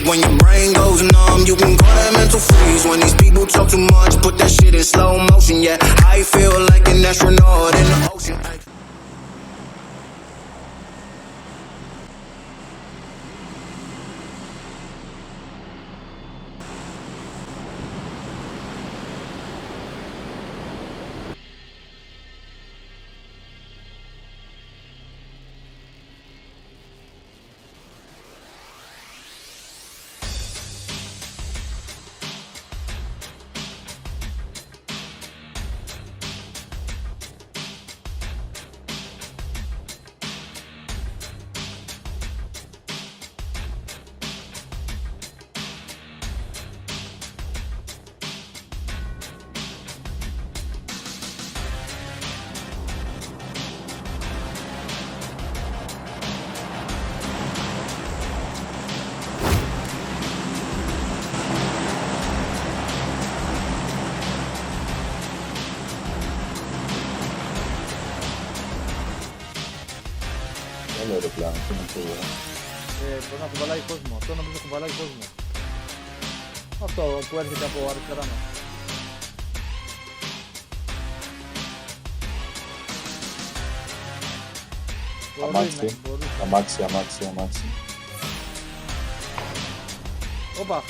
when your brain goes numb. You can call that mental freeze. When these people talk too much, put that shit in slow motion. Yeah, I feel like an astronaut in the ocean. Άλλο αεροπλάνο, τι είναι αυτό εδώ. Μπορεί να κουβαλάει κόσμο. Αυτό νομίζω κουβαλάει κόσμο. Αυτό που έρχεται από αριστερά μας. Αμάξι. Όπα.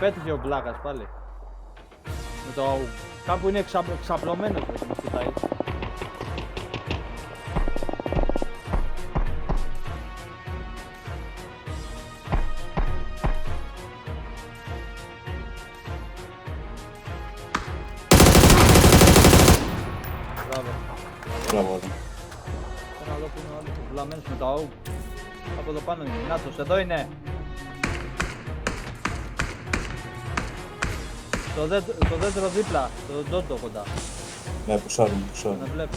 πέτυχε ο Μπλάκας πάλι. Με το... Κάπου είναι ξαπλωμένος που μας κοιτάει. Μπράβο. Μπράβο, ρε. Θέλω να δω που είναι ο άλλος βλαμμένος με το αού. Από εδώ πάνω είναι. Νάτος, εδώ είναι. Το δέντρο δίπλα, το ντόντο κοντά. Ναι, πουσάρουν, Να πουσάρουν. βλέπω.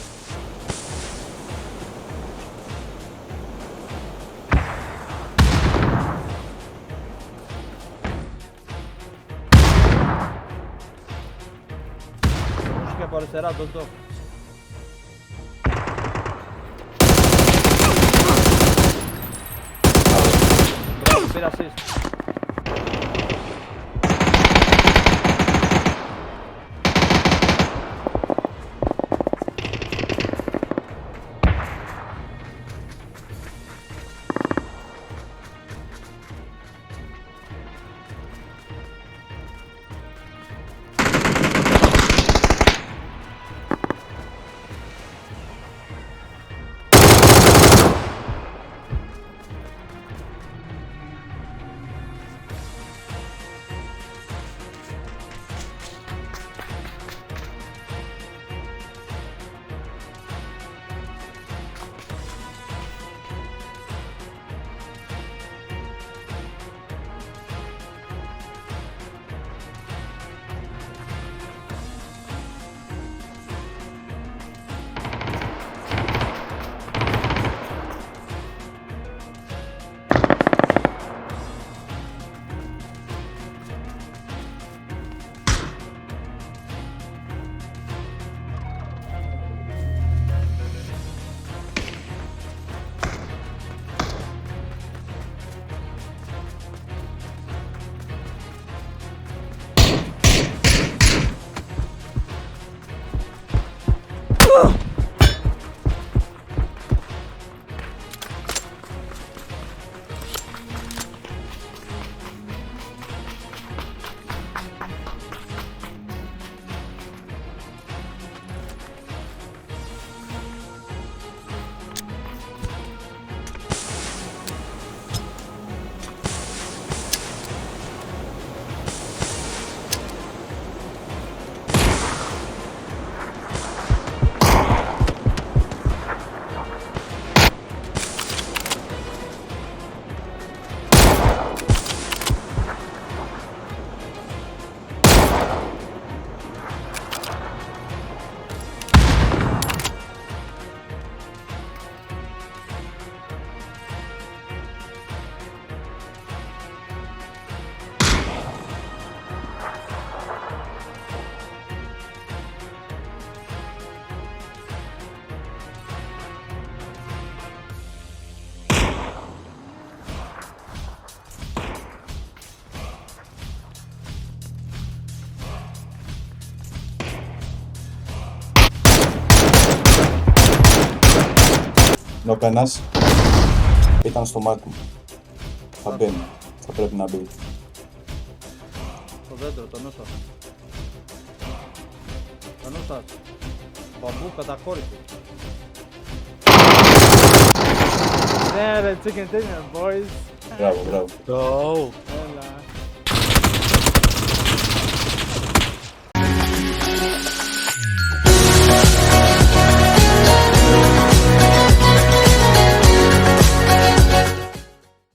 Μου και από αριστερά, ντόντο. Μπράβο, πήρα assist. Νοκ ένας. Ήταν στο μάτι μου. Θα μπαίνει. Θα πρέπει να μπει. Το δέντρο, το νου σας. Το νου σας. Μπαμπού καταχώρησε. Ναι ρε, chicken dinner boys. Μπράβο, μπράβο. Go!